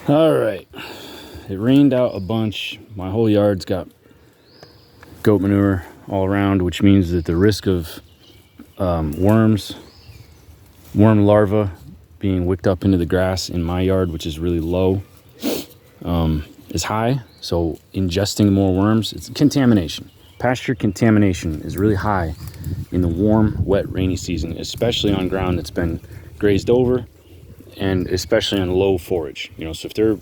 All right, it rained out a bunch. My whole yard's got goat manure all around, which means that the risk of worm larvae being wicked up into the grass in my yard, which is really low, is high. So ingesting more worms, it's contamination. Pasture contamination is really high in the warm, wet, rainy season, especially on ground that's been grazed over, and especially on low forage. So if they're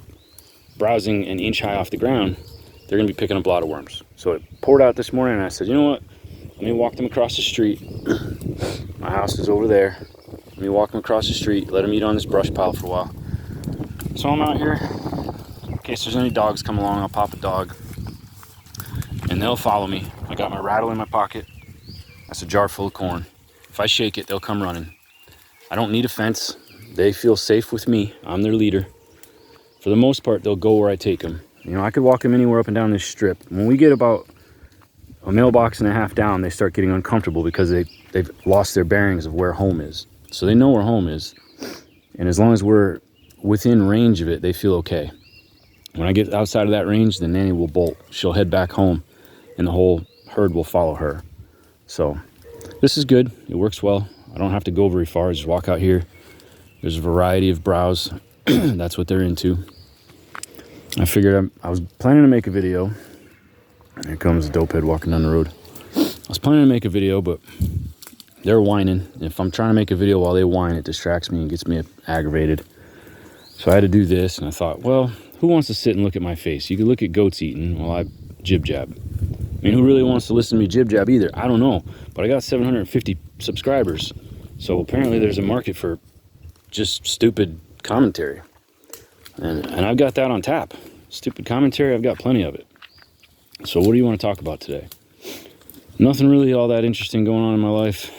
browsing an inch high off the ground, they're gonna be picking up a lot of worms. So it poured out this morning, and I said, you know what? Let me walk them across the street. My house is over there. Let me walk them across the street, let them eat on this brush pile for a while. So I'm out here. In case there's any dogs come along, I'll pop a dog, and they'll follow me. I got my rattle in my pocket. That's a jar full of corn. If I shake it, they'll come running. I don't need a fence. They feel safe with me. I'm their leader. For the most part, they'll go where I take them. I could walk them anywhere up and down this strip. When we get about a mailbox and a half down, they start getting uncomfortable because they've lost their bearings of where home is. So they know where home is. And as long as we're within range of it, they feel okay. When I get outside of that range, the nanny will bolt. She'll head back home, and the whole herd will follow her. So this is good. It works well. I don't have to go very far. I just walk out here. There's a variety of browse. That's what they're into. I figured I was planning to make a video. Here comes a dopehead walking down the road. I was planning to make a video, but they're whining. If I'm trying to make a video while they whine, it distracts me and gets me aggravated. So I had to do this, and I thought, well, who wants to sit and look at my face? You could look at goats eating while I jib-jab. Who really wants to listen to me jib-jab either? I don't know. But I got 750 subscribers. So apparently there's a market for just stupid commentary. And I've got that on tap. Stupid commentary, I've got plenty of it. So what do you want to talk about today? Nothing really all that interesting going on in my life.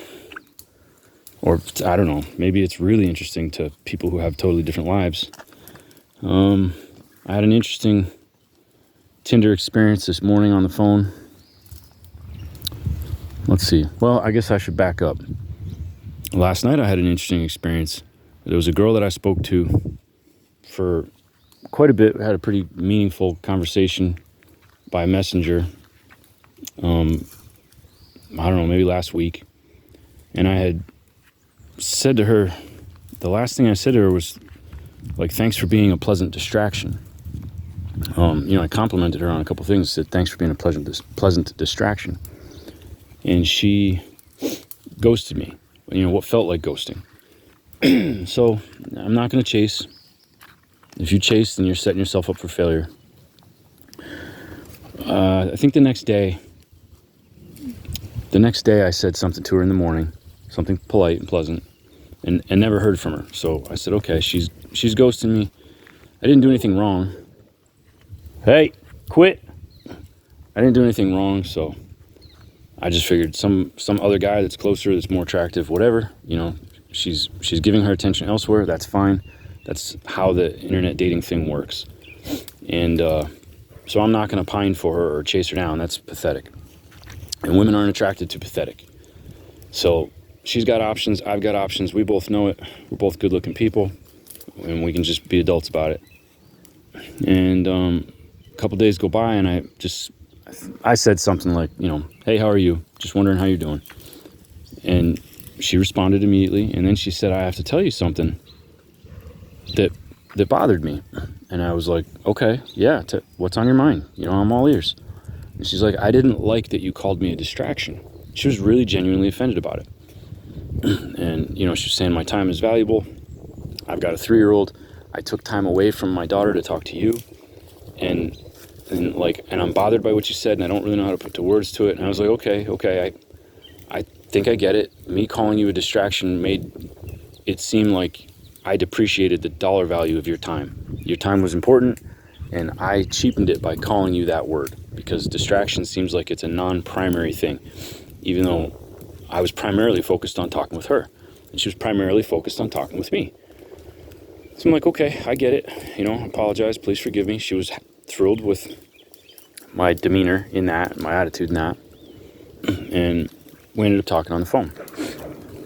Or, I don't know, maybe it's really interesting to people who have totally different lives. I had an interesting Tinder experience this morning on the phone. Let's see. Well, I guess I should back up. Last night I had an interesting experience. There was a girl that I spoke to for quite a bit. We had a pretty meaningful conversation by messenger. I don't know, maybe last week. And I had said to her, the last thing I said to her was, like, thanks for being a pleasant distraction. I complimented her on a couple things. Said, thanks for being a pleasant distraction. And she ghosted me. What felt like ghosting. So I'm not going to chase. If you chase, then you're setting yourself up for failure. I think the next day I said something to her in the morning, something polite and pleasant, and never heard from her. So I said, okay, she's ghosting me. I didn't do anything wrong. Hey, quit. I didn't do anything wrong, so I just figured some other guy that's closer, that's more attractive, whatever, she's giving her attention elsewhere. That's fine. That's how the internet dating thing works. And so I'm not going to pine for her or chase her down. That's pathetic. And women aren't attracted to pathetic. So she's got options. I've got options. We both know it. We're both good-looking people, and we can just be adults about it. And a couple days go by, and I said something like, hey, how are you? Just wondering how you're doing. And she responded immediately, and then she said, I have to tell you something that bothered me. And I was like, okay, yeah, what's on your mind? I'm all ears. And she's like, I didn't like that you called me a distraction. She was really genuinely offended about it. And, she was saying my time is valuable. I've got a 3-year-old. I took time away from my daughter to talk to you. And I'm bothered by what you said, and I don't really know how to put the words to it. And I was like, okay, I think I get it. Me calling you a distraction made it seem like I depreciated the dollar value of your time. Your time was important, and I cheapened it by calling you that word, because distraction seems like it's a non-primary thing, even though I was primarily focused on talking with her, and she was primarily focused on talking with me. So I'm like, okay, I get it. Apologize, please forgive me. She was thrilled with my demeanor in that, my attitude in that, and we ended up talking on the phone.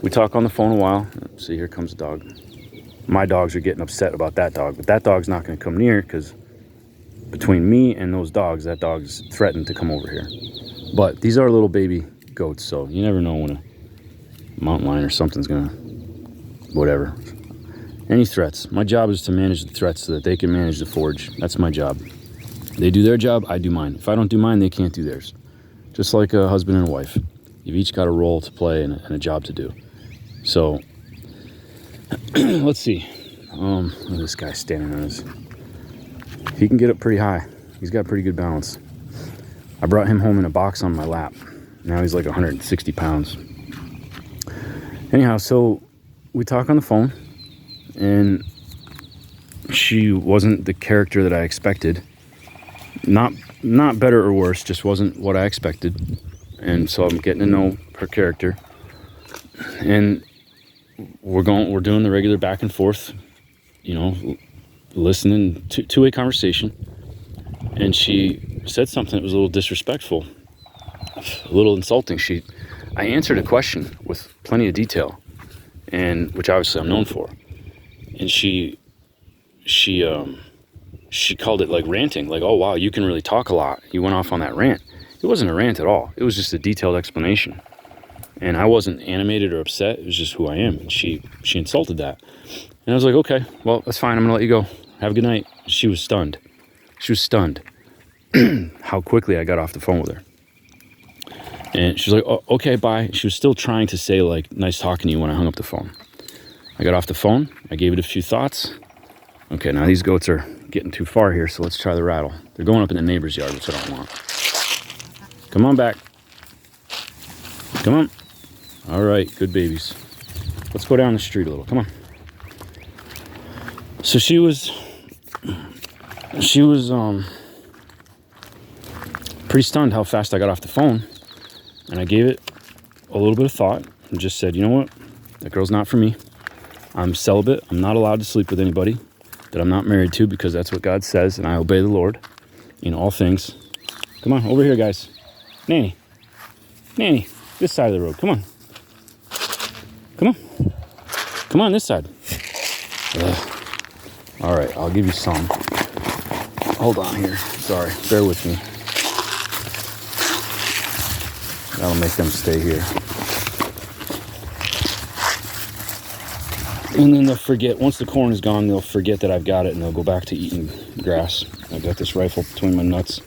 We talk on the phone a while. See, here comes a dog. my dogs are getting upset about that dog, but that dog's not going to come near because between me and those dogs, that dog's threatened to come over here. But these are little baby goats, so you never know when a mountain lion or something's going to, whatever. Any threats. My job is to manage the threats so that they can manage the forage. That's my job. They do their job, I do mine. If I don't do mine, they can't do theirs. Just like a husband and a wife. You've each got a role to play and a job to do. So, let's see. Look at this guy standing on his... He can get up pretty high. He's got pretty good balance. I brought him home in a box on my lap. Now he's like 160 pounds. Anyhow, so we talk on the phone, and she wasn't the character that I expected. Not better or worse, just wasn't what I expected. And so I'm getting to know her character. And we're doing the regular back and forth, you know, listening, two-way conversation. And she said something that was a little disrespectful, a little insulting. I answered a question with plenty of detail, and which obviously I'm known for. And she called it like ranting, like, oh wow, you can really talk a lot. You went off on that rant. It wasn't a rant at all. It was just a detailed explanation. And I wasn't animated or upset. It was just who I am. And she insulted that. And I was like, okay, well, that's fine. I'm gonna let you go. Have a good night. She was stunned. She was stunned how quickly I got off the phone with her. And she was like, oh, okay, bye. She was still trying to say, like, nice talking to you when I hung up the phone. I got off the phone. I gave it a few thoughts. Okay, now these goats are getting too far here, so let's try the rattle. They're going up in the neighbor's yard, which I don't want. Come on back. Come on. All right, good babies. Let's go down the street a little. Come on. So she was pretty stunned how fast I got off the phone. And I gave it a little bit of thought and just said, you know what? That girl's not for me. I'm celibate. I'm not allowed to sleep with anybody that I'm not married to because that's what God says, and I obey the Lord in all things. Come on, over here, guys. Nanny. Nanny, this side of the road. Come on. Come on. Come on, this side. Ugh. All right, I'll give you some. Hold on here. Sorry, bear with me. That'll make them stay here. And then they'll forget, once the corn is gone, they'll forget that I've got it and they'll go back to eating grass. I've got this rifle between my nuts.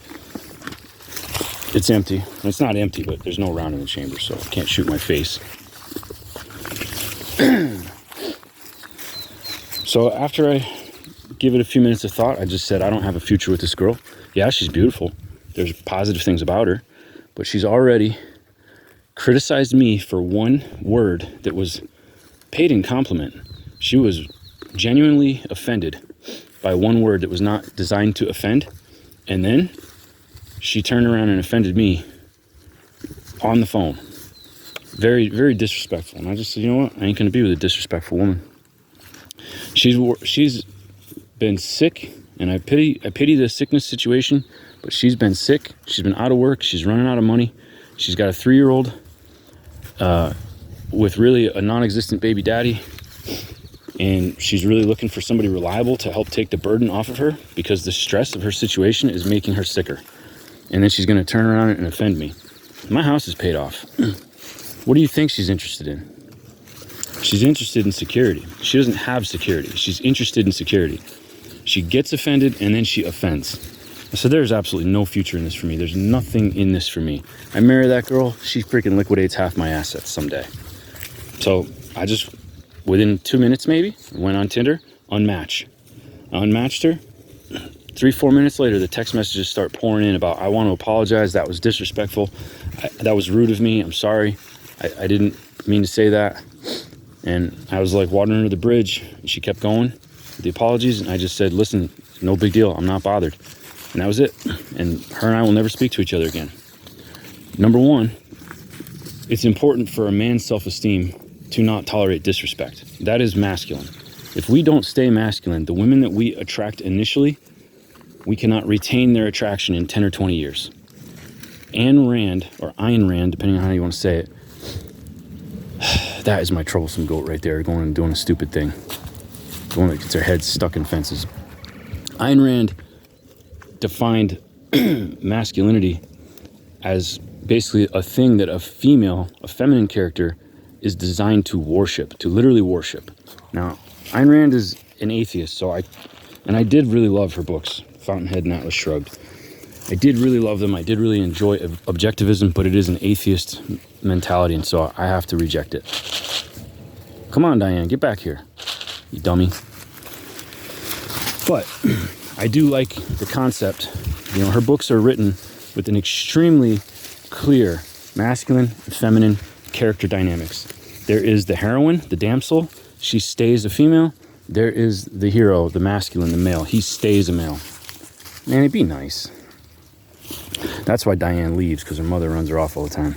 It's empty. It's not empty, but there's no round in the chamber, so I can't shoot my face. So after I give it a few minutes of thought, I just said, I don't have a future with this girl. Yeah, she's beautiful. There's positive things about her, but she's already criticized me for one word that was paid in compliment. She was genuinely offended by one word that was not designed to offend. And then she turned around and offended me on the phone. Very, very disrespectful. And I just said, you know what? I ain't going to be with a disrespectful woman. She's been sick, and I pity the sickness situation, but she's been sick. She's been out of work. She's running out of money. She's got a 3-year-old with really a non-existent baby daddy. And she's really looking for somebody reliable to help take the burden off of her because the stress of her situation is making her sicker. And then she's going to turn around and offend me. My house is paid off. What do you think she's interested in? She's interested in security. She doesn't have security. She's interested in security. She gets offended and then she offends. So there's absolutely no future in this for me. There's nothing in this for me. I marry that girl, she freaking liquidates half my assets someday. So I just, within 2 minutes maybe, went on Tinder, unmatched. I unmatched her. 3-4 minutes later, the text messages start pouring in about, I want to apologize, that was disrespectful, that was rude of me, I'm sorry, I didn't mean to say that. And I was like water under the bridge, and she kept going with the apologies, and I just said, listen, no big deal, I'm not bothered. And that was it. And her and I will never speak to each other again. Number one, it's important for a man's self-esteem to not tolerate disrespect. That is masculine. If we don't stay masculine, the women that we attract initially, we cannot retain their attraction in 10 or 20 years. Ayn Rand, or Ayn Rand, depending on how you want to say it, that is my troublesome goat right there, going and doing a stupid thing. the one that gets her head stuck in fences. Ayn Rand defined masculinity as basically a thing that a feminine character is designed to worship, to literally worship. Now, Ayn Rand is an atheist, so I did really love her books, Fountainhead and Atlas Shrugged. I did really love them. I did really enjoy objectivism, but it is an atheist mentality, and so I have to reject it. Come on, Diane, get back here, you dummy. But I do like the concept. You know, her books are written with an extremely clear masculine and feminine character dynamics. There is the heroine, the damsel. She stays a female. There is the hero, the masculine, the male. He stays a male. Man, it'd be nice. That's why Diane leaves, because her mother runs her off all the time.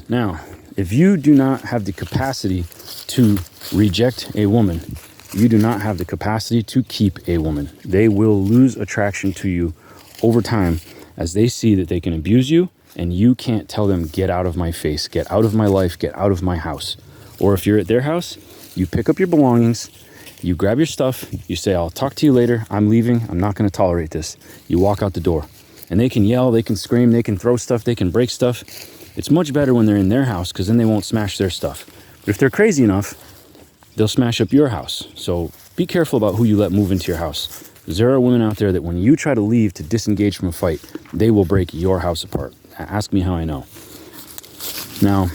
Now, if you do not have the capacity to reject a woman, you do not have the capacity to keep a woman. They will lose attraction to you over time as they see that they can abuse you, and you can't tell them, get out of my face, get out of my life, get out of my house. Or if you're at their house, you pick up your belongings, you grab your stuff, you say, I'll talk to you later, I'm leaving, I'm not going to tolerate this. You walk out the door. And they can yell, they can scream, they can throw stuff, they can break stuff. It's much better when they're in their house, because then they won't smash their stuff. But if they're crazy enough, they'll smash up your house. So be careful about who you let move into your house. Because there are women out there that when you try to leave to disengage from a fight, they will break your house apart. Ask me how I know. Now,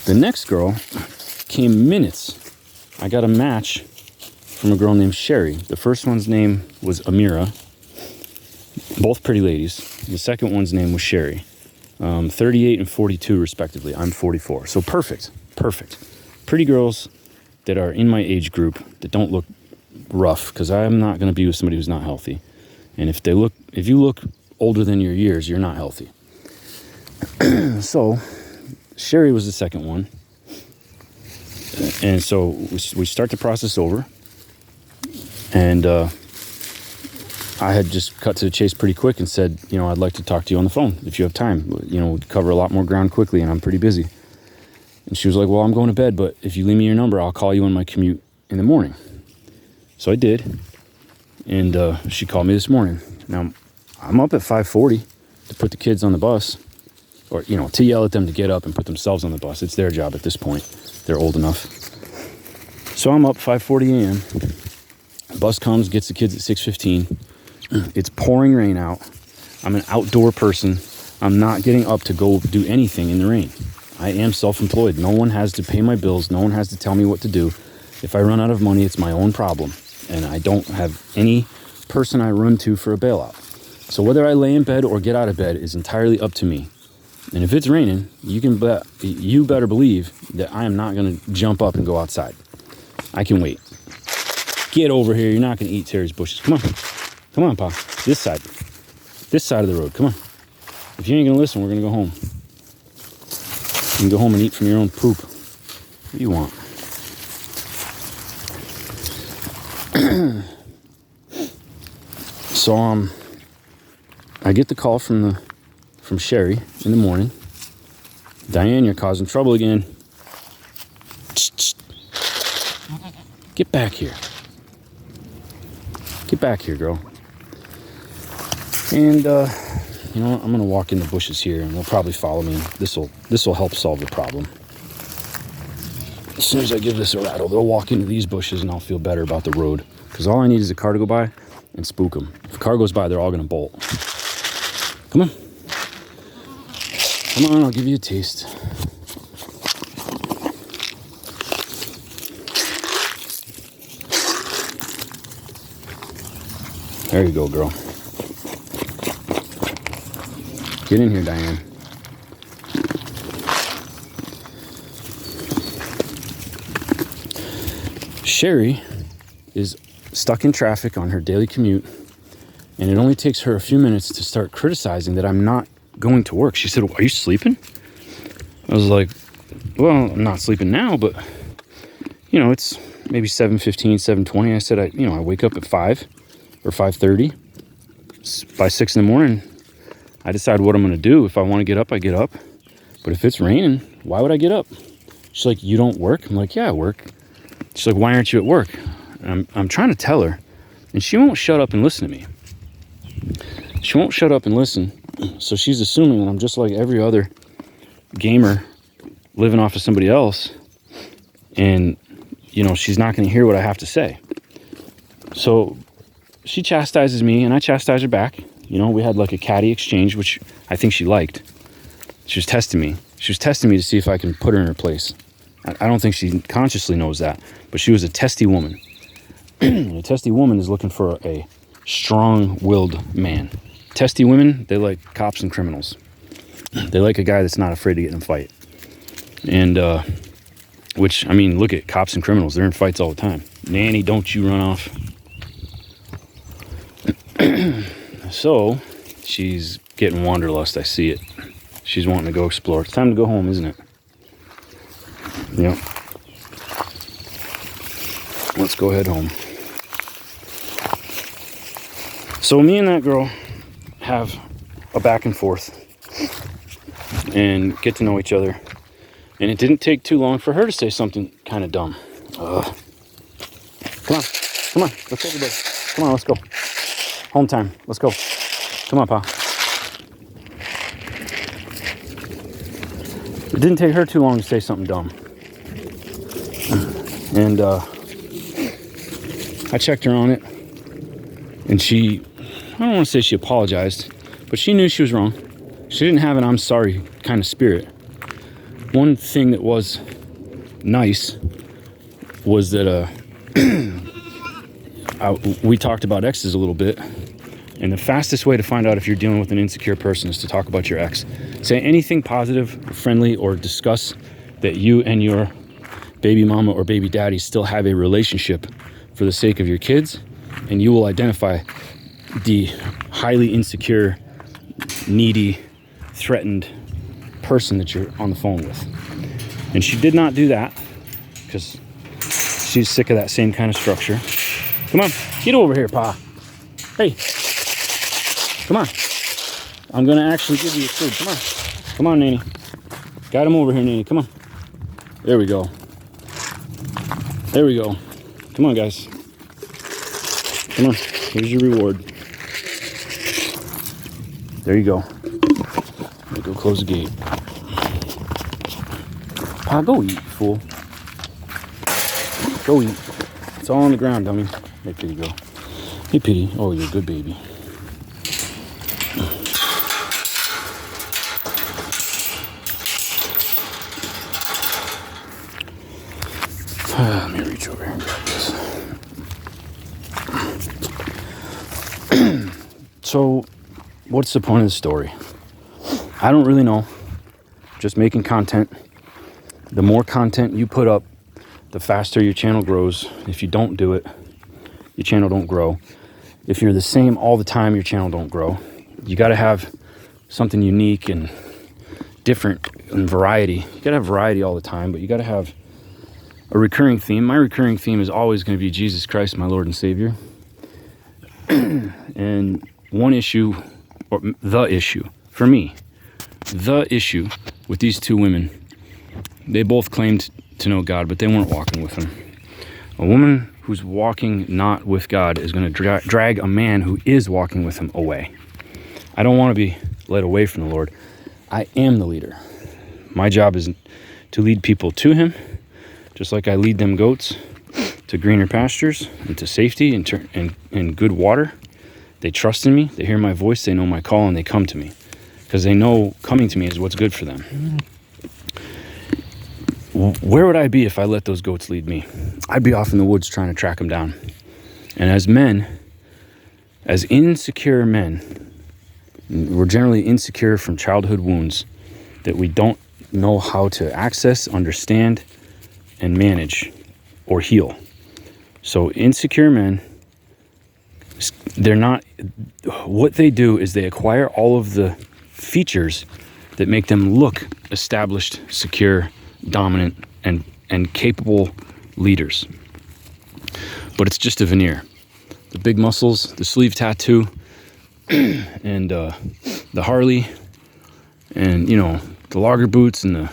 the next girl came minutes. I got a match from a girl named Sherry. The first one's name was Amira. Both pretty ladies. The second one's name was Sherry. 38 and 42 respectively. I'm 44. So perfect. Pretty girls that are in my age group that don't look rough, because I'm not going to be with somebody who's not healthy. And if you look older than your years, you're not healthy. So Sherry was the second one. And so we start the process over. And I had just cut to the chase pretty quick and said, I'd like to talk to you on the phone if you have time. We cover a lot more ground quickly, and I'm pretty busy. And she was like, well, I'm going to bed, but if you leave me your number, I'll call you on my commute in the morning. So I did. And she called me this morning. Now, I'm up at 5:40 to put the kids on the bus, or, to yell at them to get up and put themselves on the bus. It's their job at this point. They're old enough. So I'm up 5:40 a.m. Bus comes, gets the kids at 6:15. It's pouring rain out. I'm an outdoor person. I'm not getting up to go do anything in the rain. I am self-employed. No one has to pay my bills. No one has to tell me what to do. If I run out of money, it's my own problem. And I don't have any person I run to for a bailout. So whether I lay in bed or get out of bed is entirely up to me. And if it's raining, you better believe that I am not going to jump up and go outside. I can wait. Get over here. You're not going to eat Terry's bushes. Come on, Pa. This side of the road. Come on. If you ain't going to listen, we're going to go home. You can go home and eat from your own poop. What do you want? So, I get the call from Sherry in the morning. Diane, you're causing trouble again. Get back here. Get back here, girl. And, you know what? I'm going to walk in the bushes here, and they'll probably follow me. This will help solve the problem. As soon as I give this a rattle, they'll walk into these bushes, and I'll feel better about the road. Because all I need is a car to go by and spook them. If a car goes by, they're all going to bolt. Come on. Come on, I'll give you a taste. There you go, girl. Get in here, Diane. Sherry is stuck in traffic on her daily commute, and it only takes her a few minutes to start criticizing that I'm not going to work. She said, "Are you sleeping?" I was like, "Well, I'm not sleeping now, but you know, it's maybe 7:15, 7:20. I said, I wake up at 5 or 5:30. By 6 in the morning, I decide what I'm going to do. If I want to get up, I get up. But if it's raining, why would I get up?" She's like, "You don't work?" I'm like, "Yeah, I work." She's like, why aren't you at work? And I'm trying to tell her, and she won't shut up and listen to me. She won't shut up and listen. So she's assuming that I'm just like every other gamer living off of somebody else. And, you know, she's not going to hear what I have to say. So she chastises me and I chastise her back. You know, we had like a catty exchange, which I think she liked. She was testing me. She was testing me to see if I can put her in her place. I don't think she consciously knows that, but she was a testy woman. A testy woman is looking for a strong-willed man. Testy women, they like cops and criminals. They like a guy that's not afraid to get in a fight. And, which, I mean, look at cops and criminals. They're in fights all the time. Nanny, don't you run off. So, she's getting wanderlust. I see it. She's wanting to go explore. It's time to go home, isn't it? Yep. Let's go head home. So me and that girl have a back and forth and get to know each other. And it didn't take too long for her to say something kind of dumb. Come on, let's everybody. Come on, let's go. Home time, let's go. Come on, Pa. It didn't take her too long to say something dumb. And I checked her on it. And she, I don't want to say she apologized, but she knew she was wrong. She didn't have an I'm sorry kind of spirit. One thing that was nice was that we talked about exes a little bit. And the fastest way to find out if you're dealing with an insecure person is to talk about your ex. Say anything positive, friendly, or discuss that you and your baby mama or baby daddy still have a relationship for the sake of your kids, and you will identify the highly insecure, needy, threatened person that you're on the phone with. And she did not do that because she's sick of that same kind of structure. Come on, get over here, Pa. Hey, come on. I'm gonna actually give you food. Come on. Come on, Nanny. Got him over here, Nanny. Come on. There we go. There we go. Come on, guys. Come on. Here's your reward. There you go. Let me go close the gate. Pa, go eat, fool. Go eat. It's all on the ground, dummy. Hey, Pitty, go. Hey, Pitty. Oh, you're a good baby. Let me reach over here and grab this. So, what's the point of the story? I don't really know. Just making content. The more content you put up, the faster your channel grows. If you don't do it, your channel don't grow. If you're the same all the time, your channel don't grow. You got to have something unique and different and variety. You got to have variety all the time, but you got to have a recurring theme. My recurring theme is always going to be Jesus Christ, my Lord and Savior. And one issue, or the issue, for me, the issue with these two women, they both claimed to know God, but they weren't walking with him. A woman who's walking not with God is going to drag a man who is walking with him away. I don't want to be led away from the Lord. I am the leader. My job is to lead people to him, just like I lead them goats to greener pastures and to safety and good water. They trust in me. They hear my voice. They know my call, and they come to me because they know coming to me is what's good for them. Where would I be if I let those goats lead me? I'd be off in the woods trying to track them down. And as men, as insecure men, we're generally insecure from childhood wounds that we don't know how to access, understand, and manage or heal. So insecure men, they're not, what they do is they acquire all of the features that make them look established, secure, dominant, and capable leaders. But it's just a veneer. The big muscles, the sleeve tattoo, and the Harley, and you know, the logger boots and the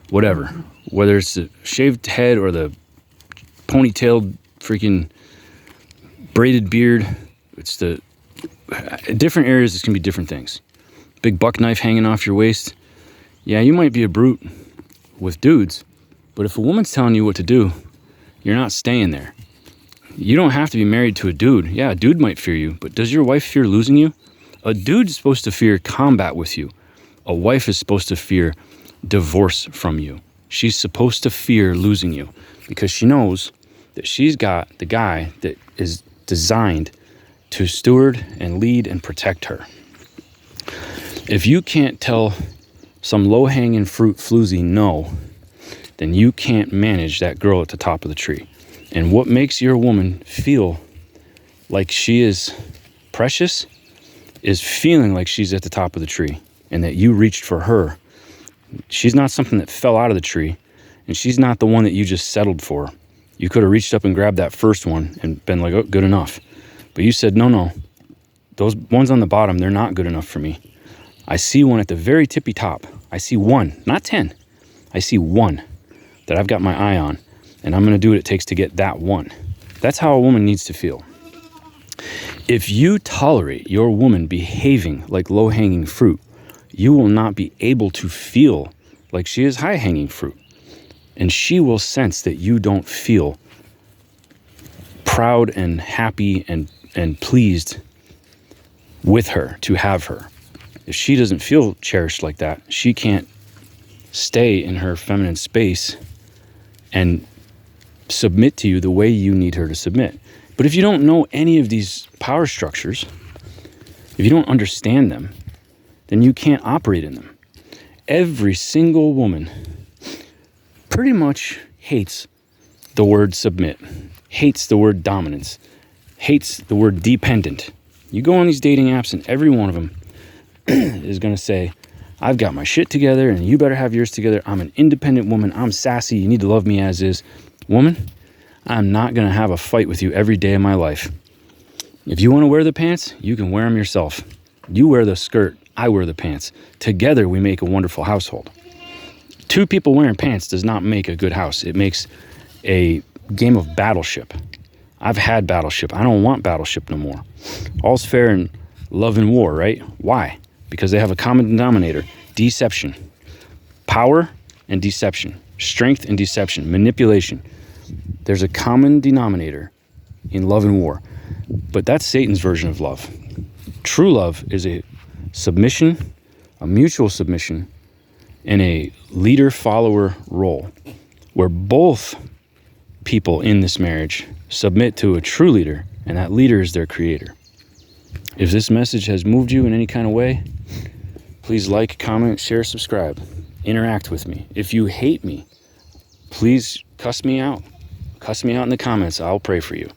whatever. Whether it's the shaved head or the ponytailed, freaking braided beard. It's the different areas. It's gonna be different things. Big buck knife hanging off your waist. Yeah, you might be a brute with dudes, but if a woman's telling you what to do, you're not staying there. You don't have to be married to a dude. Yeah, a dude might fear you, but does your wife fear losing you? A dude's supposed to fear combat with you. A wife is supposed to fear divorce from you. She's supposed to fear losing you because she knows that she's got the guy that is designed to steward and lead and protect her. If you can't tell some low-hanging fruit floozy no, then you can't manage that girl at the top of the tree. And what makes your woman feel like she is precious is feeling like she's at the top of the tree and that you reached for her. She's not something that fell out of the tree, and she's not the one that you just settled for. You could have reached up and grabbed that first one and been like, oh, good enough. But you said, no, those ones on the bottom, they're not good enough for me. I see one at the very tippy top. I see one, not 10. I see one that I've got my eye on, and I'm going to do what it takes to get that one. That's how a woman needs to feel. If you tolerate your woman behaving like low-hanging fruit, you will not be able to feel like she is high-hanging fruit. And she will sense that you don't feel proud and happy and pleased with her, to have her. If she doesn't feel cherished like that, she can't stay in her feminine space and submit to you the way you need her to submit. But if you don't know any of these power structures, if you don't understand them, then you can't operate in them. Every single woman pretty much hates the word submit, hates the word dominance, hates the word dependent. You go on these dating apps and every one of them is going to say, I've got my shit together and you better have yours together. I'm an independent woman. I'm sassy. You need to love me as is. Woman, I'm not going to have a fight with you every day of my life. If you want to wear the pants, you can wear them yourself. You wear the skirt. I wear the pants. Together, we make a wonderful household. Two people wearing pants does not make a good house. It makes a game of Battleship. I've had Battleship. I don't want Battleship no more. All's fair in love and war, right? Why? Because they have a common denominator, deception. Power and deception. Strength and deception. Manipulation. There's a common denominator in love and war. But that's Satan's version of love. True love is a submission, a mutual submission, and a leader-follower role where both people in this marriage submit to a true leader, and that leader is their creator. If this message has moved you in any kind of way, please like, comment, share, subscribe. Interact with me. If you hate me, please cuss me out. Cuss me out in the comments. I'll pray for you.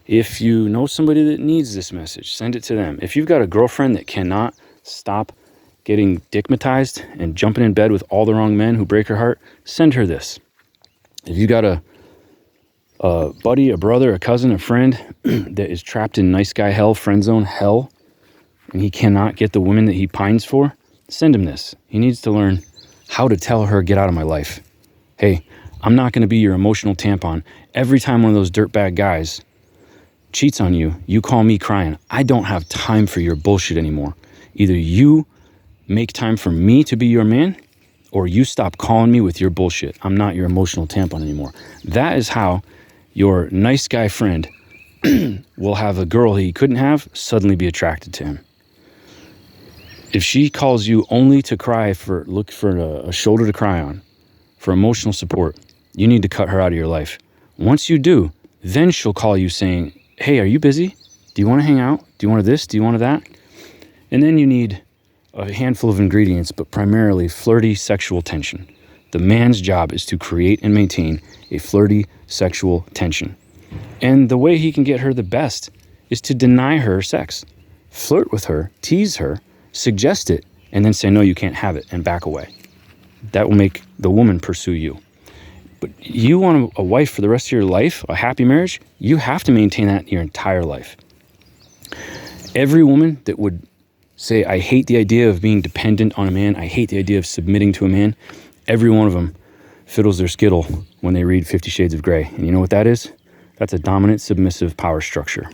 If you know somebody that needs this message, send it to them. If you've got a girlfriend that cannot stop getting dickmatized and jumping in bed with all the wrong men who break her heart, send her this. If you got a buddy, a brother, a cousin, a friend that is trapped in nice guy hell, friend zone hell, and he cannot get the woman that he pines for, send him this. He needs to learn how to tell her, get out of my life. Hey, I'm not going to be your emotional tampon. Every time one of those dirtbag guys cheats on you, you call me crying. I don't have time for your bullshit anymore. Either you make time for me to be your man, or you stop calling me with your bullshit. I'm not your emotional tampon anymore. That is how your nice guy friend will have a girl he couldn't have suddenly be attracted to him. If she calls you only to cry look for a shoulder to cry on, for emotional support, you need to cut her out of your life. Once you do, then she'll call you saying, hey, are you busy? Do you want to hang out? Do you want this? Do you want that? And then you need a handful of ingredients, but primarily flirty sexual tension. The man's job is to create and maintain a flirty sexual tension. And the way he can get her the best is to deny her sex. Flirt with her, tease her, suggest it, and then say, no, you can't have it, and back away. That will make the woman pursue you. But you want a wife for the rest of your life, a happy marriage, you have to maintain that your entire life. Every woman that would say, I hate the idea of being dependent on a man, I hate the idea of submitting to a man, every one of them fiddles their skittle when they read 50 Shades of Grey. And you know what that is? That's a dominant, submissive power structure.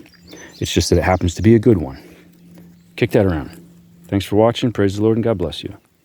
It's just that it happens to be a good one. Kick that around. Thanks for watching. Praise the Lord and God bless you.